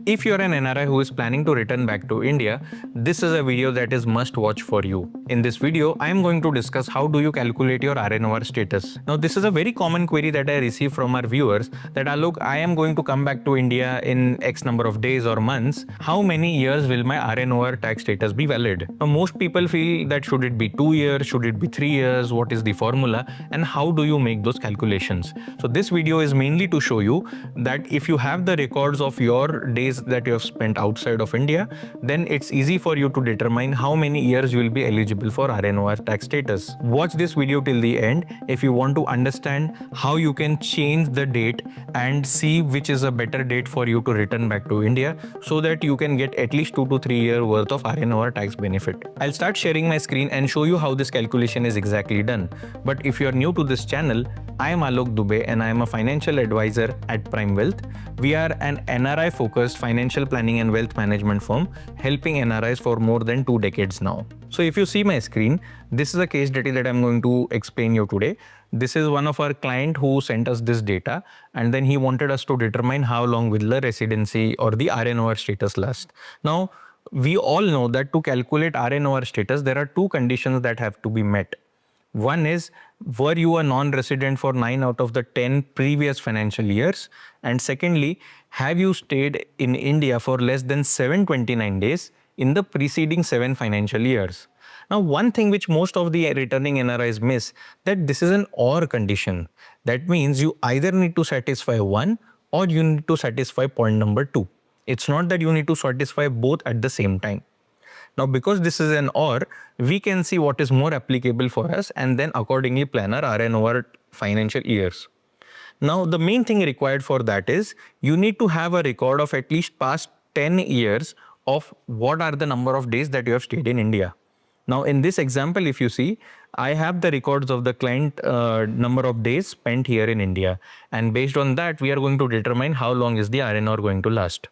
If you're an NRI who is planning to return back to India, this is a video that is must watch for you. In this video, I am going to discuss how do you calculate your RNOR status. Now, this is a very common query that I receive from our viewers that Alok, I am going to come back to India in X number of days or months. How many years will my RNOR tax status be valid? Now, most people feel that should it be 2 years, should it be 3 years, what is the formula, and how do you make those calculations? So this video is mainly to show you that if you have the records of your days that you have spent outside of India, then it's easy for you to determine how many years you will be eligible for RNOR tax status. Watch this video till the end if you want to understand how you can change the date and see which is a better date for you to return back to India so that you can get at least 2 to 3 years worth of RNOR tax benefit. I'll start sharing my screen and show you how this calculation is exactly done. But if you're new to this channel, I am Alok Dubey and I am a financial advisor at Prime Wealth. We are an NRI focused financial planning and wealth management firm helping NRIs for more than 2 decades now. So if you see my screen, this is a case study that I'm going to explain you today. This is one of our client who sent us this data and then he wanted us to determine how long will the residency or the RNOR status last. Now, we all know that to calculate RNOR status, there are 2 conditions that have to be met. One is, were you a non-resident for 9 out of the 10 previous financial years? And secondly, have you stayed in India for less than 729 days in the preceding 7 financial years? Now, one thing which most of the returning NRIs miss, that this is an OR condition. That means you either need to satisfy one or you need to satisfy point number 2. It's not that you need to satisfy both at the same time. Now, because this is an OR, we can see what is more applicable for us and then accordingly plan our RNOR financial years. Now, the main thing required for that is you need to have a record of at least past 10 years of what are the number of days that you have stayed in India. Now, in this example, if you see, I have the records of the client number of days spent here in India. And based on that, we are going to determine how long is the RNOR going to last.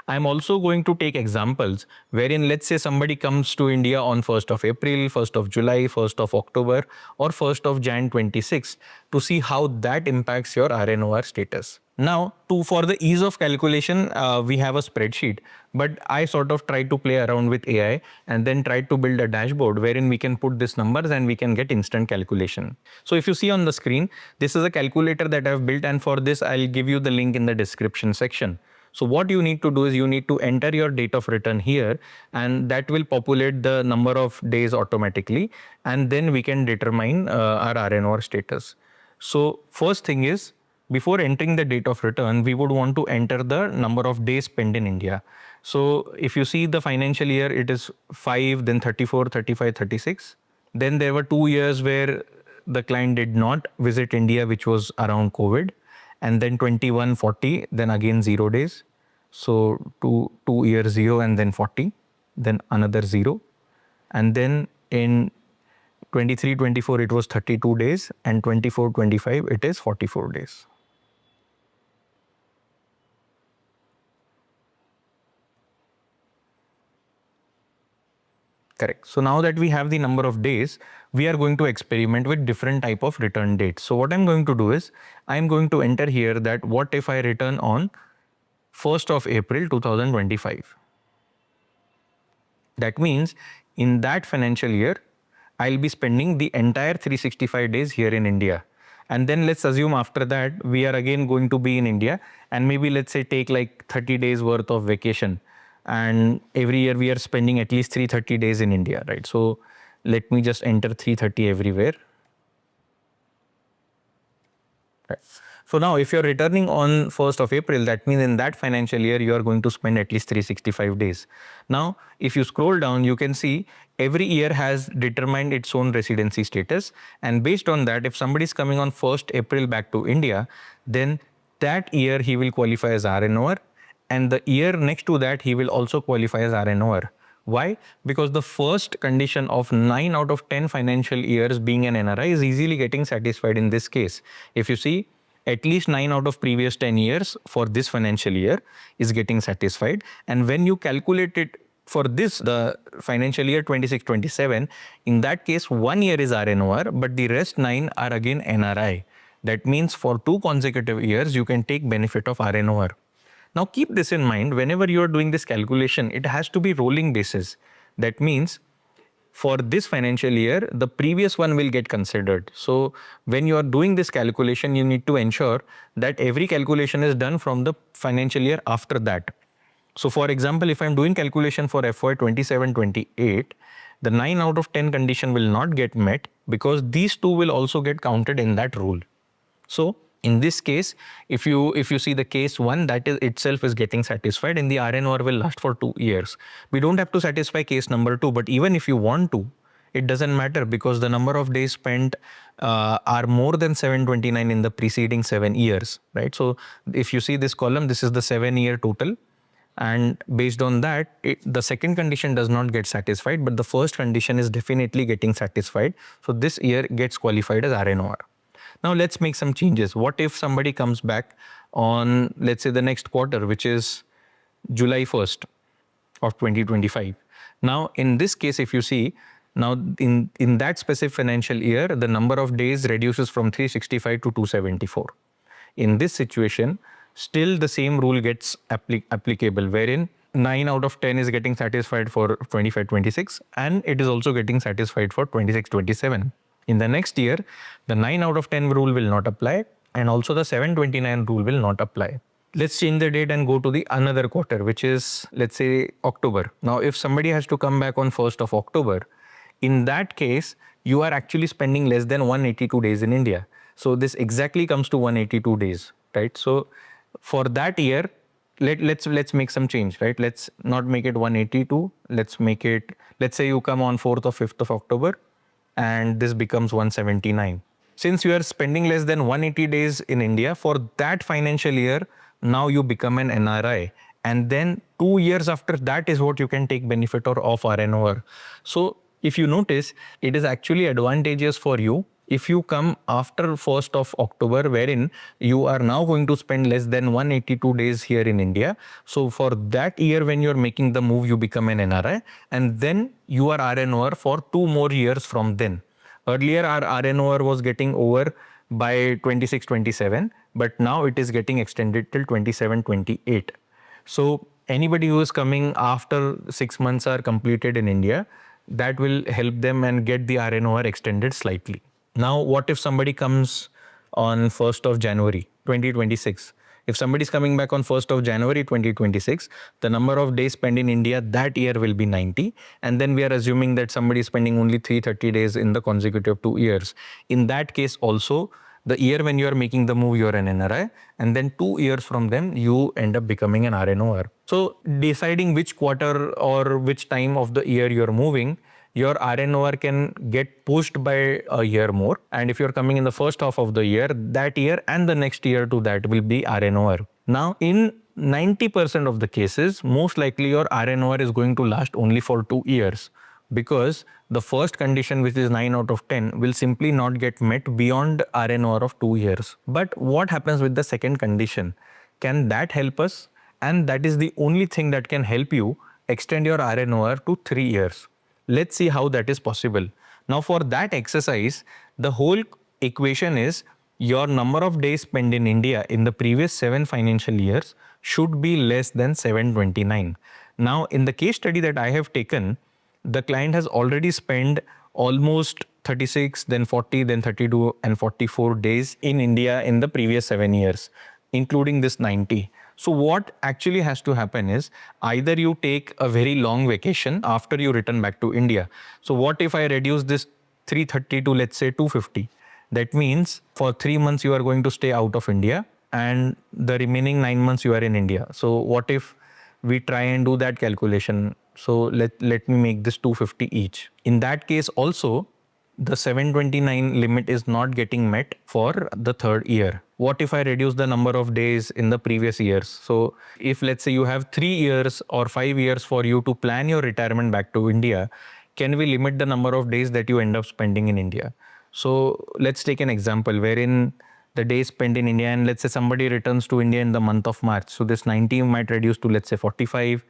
I'm also going to take examples wherein, let's say, somebody comes to India on 1st of April, 1st of July, 1st of October or 1st of Jan 26 to see how that impacts your RNOR status. Now, for the ease of calculation, we have a spreadsheet, but I sort of tried to play around with AI and then tried to build a dashboard wherein we can put these numbers and we can get instant calculation. So if you see on the screen, this is a calculator that I've built, and for this, I'll give you the link in the description section. So what you need to do is you need to enter your date of return here, and that will populate the number of days automatically, and then we can determine our RNOR status. So first thing is, before entering the date of return, we would want to enter the number of days spent in India. So if you see the financial year, it is 5, then 34, 35, 36. Then there were 2 years where the client did not visit India, which was around COVID. And then 21, 40, then again 0 days. So 2 years 0 and then 40, then another 0. And then in 23, 24, it was 32 days, and 24, 25, it is 44 days. Correct. So now that we have the number of days, we are going to experiment with different type of return dates. So what I'm going to do is, I'm going to enter here that what if I return on 1st of April 2025. That means in that financial year, I'll be spending the entire 365 days here in India. And then let's assume after that, we are again going to be in India and maybe let's say take like 30 days worth of vacation. And every year we are spending at least 330 days in India, right? So let me just enter 330 everywhere. Right. So now if you're returning on 1st of April, that means in that financial year, you are going to spend at least 365 days. Now, if you scroll down, you can see every year has determined its own residency status. And based on that, if somebody is coming on 1st April back to India, then that year he will qualify as RNOR. And the year next to that, he will also qualify as RNOR. Why? Because the first condition of 9 out of 10 financial years being an NRI is easily getting satisfied in this case. If you see, at least 9 out of previous 10 years for this financial year is getting satisfied. And when you calculate it for this, the financial year 26-27, in that case, 1 year is RNOR, but the rest 9 are again NRI. That means for 2 consecutive years, you can take benefit of RNOR. Now keep this in mind, whenever you are doing this calculation, it has to be rolling basis. That means for this financial year, the previous one will get considered. So when you are doing this calculation, you need to ensure that every calculation is done from the financial year after that. So for example, if I'm doing calculation for FY 27-28, the 9 out of 10 condition will not get met because these two will also get counted in that rule. So in this case, if you see the case one, that is itself is getting satisfied, and the RNOR will last for 2 years. We don't have to satisfy case number 2, but even if you want to, it doesn't matter because the number of days spent are more than 729 in the preceding 7 years, right? So if you see this column, this is the 7-year total. And based on that, the second condition does not get satisfied, but the first condition is definitely getting satisfied. So this year gets qualified as RNOR. Now let's make some changes. What if somebody comes back on, let's say, the next quarter, which is July 1st of 2025. Now in this case, if you see, now in that specific financial year, the number of days reduces from 365 to 274. In this situation, still the same rule gets applicable, wherein 9 out of 10 is getting satisfied for 25-26, and it is also getting satisfied for 26-27. In the next year, the 9 out of 10 rule will not apply, and also the 729 rule will not apply. Let's change the date and go to the another quarter, which is, let's say, October. Now, if somebody has to come back on 1st of October, in that case, you are actually spending less than 182 days in India. So this exactly comes to 182 days, right? So for that year, let's make some change, right? Let's not make it 182. Let's make it, let's say you come on 4th or 5th of October, and this becomes 179. Since you are spending less than 180 days in India for that financial year, now you become an NRI. And then 2 years after that is what you can take benefit or of RNOR. So if you notice, it is actually advantageous for you if you come after 1st of October, wherein you are now going to spend less than 182 days here in India. So for that year, when you're making the move, you become an NRI, and then you are RNOR for 2 more years from then. Earlier, our RNOR was getting over by 26-27, but now it is getting extended till 27-28. So anybody who is coming after 6 months are completed in India, that will help them and get the RNOR extended slightly. Now, what if somebody comes on 1st of January 2026? If somebody is coming back on 1st of January 2026, the number of days spent in India that year will be 90. And then we are assuming that somebody is spending only 330 days in the consecutive 2 years. In that case also, the year when you are making the move, you are an NRI. And then 2 years from them, you end up becoming an RNOR. So deciding which quarter or which time of the year you are moving, your RNOR can get pushed by a year more. And if you're coming in the first half of the year, that year and the next year to that will be RNOR. Now, in 90% of the cases, most likely your RNOR is going to last only for 2 years, because the first condition, which is 9 out of 10, will simply not get met beyond RNOR of 2 years. But what happens with the second condition? Can that help us? And that is the only thing that can help you extend your RNOR to 3 years. Let's see how that is possible. Now for that exercise, the whole equation is your number of days spent in India in the previous 7 financial years should be less than 729. Now in the case study that I have taken, the client has already spent almost 36, then 40, then 32 and 44 days in India in the previous 7 years, including this 90. So what actually has to happen is either you take a very long vacation after you return back to India. So what if I reduce this 330 to, let's say, 250? That means for 3 months you are going to stay out of India and the remaining 9 months you are in India. So what if we try and do that calculation? So let me make this 250 each. In that case also, the 729 limit is not getting met for the third year. What if I reduce the number of days in the previous years? So if, let's say, you have 3 years or 5 years for you to plan your retirement back to India, can we limit the number of days that you end up spending in India? So let's take an example wherein the days spent in India, and let's say somebody returns to India in the month of March. So this 90 might reduce to, let's say, 45.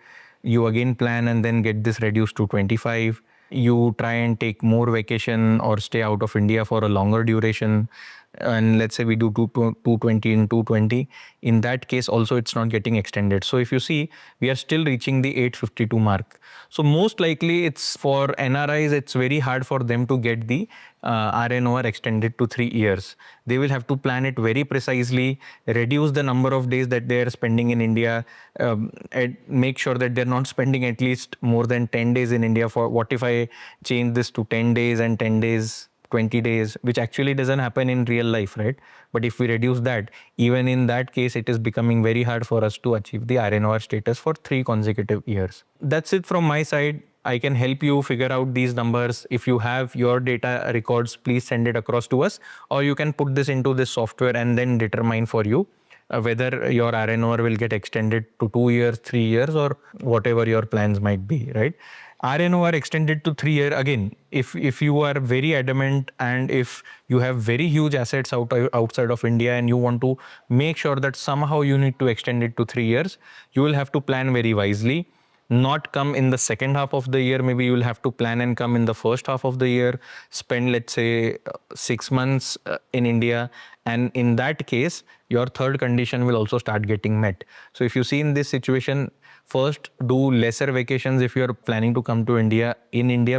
You again plan and then get this reduced to 25. You try and take more vacation or stay out of India for a longer duration. and let's say we do 220 and 220, in that case also it's not getting extended. So if you see, we are still reaching the 852 mark. So most likely it's for NRIs, it's very hard for them to get the RNOR extended to 3 years. They will have to plan it very precisely, reduce the number of days that they are spending in India, and make sure that they're not spending at least more than 10 days in India. For what if I change this to 10 days and 10 days 20 days, which actually doesn't happen in real life, right? But if we reduce that, even in that case, it is becoming very hard for us to achieve the RNOR status for 3 consecutive years. That's it from my side. I can help you figure out these numbers. If you have your data records, please send it across to us, or you can put this into this software and then determine for you whether your RNOR will get extended to 2 years, 3 years, or whatever your plans might be, right? RNOR extended to 3 year, again, if you are very adamant and if you have very huge assets outside of India and you want to make sure that somehow you need to extend it to 3 years, you will have to plan very wisely. Not come in the second half of the year. Maybe you will have to plan and come in the first half of the year, spend, let's say, 6 months in India. And in that case, your third condition will also start getting met. So if you see in this situation, first do lesser vacations if you are planning to come to India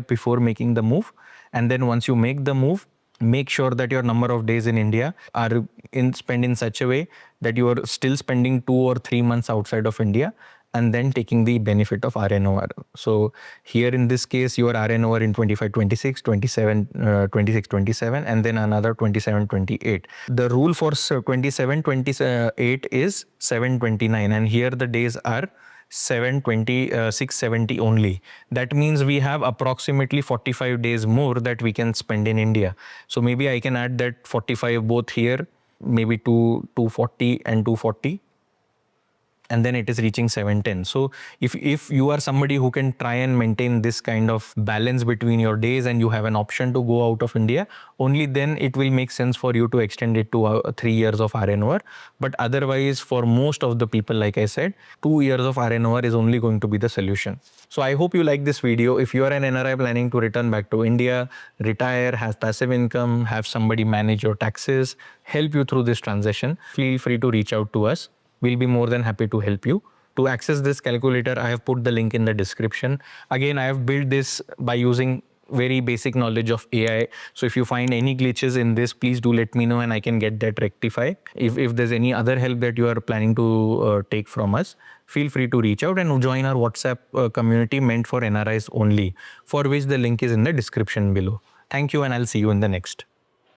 before making the move. And then once you make the move, make sure that your number of days in India are spent in such a way that you are still spending 2 or 3 months outside of India and then taking the benefit of RNOR. So here in this case, your RNOR in 25-26, 26-27, and then another 27-28. The rule for 27-28 is 729, and here the days are 720, 670 only. That means we have approximately 45 days more that we can spend in India. So maybe I can add that 45 both here, maybe to 240 and 240. And then it is reaching 710. So if you are somebody who can try and maintain this kind of balance between your days and you have an option to go out of India, only then it will make sense for you to extend it to 3 years of RNOR. But otherwise, for most of the people, like I said, 2 years of RNOR is only going to be the solution. So I hope you like this video. If you are an NRI planning to return back to India, retire, have passive income, have somebody manage your taxes, help you through this transition, feel free to reach out to us. We'll be more than happy to help you. To access this calculator, I have put the link in the description. Again, I have built this by using very basic knowledge of AI. So if you find any glitches in this, please do let me know and I can get that rectified. If there's any other help that you are planning to take from us, feel free to reach out and join our WhatsApp community meant for NRIs only, for which the link is in the description below. Thank you, and I'll see you in the next.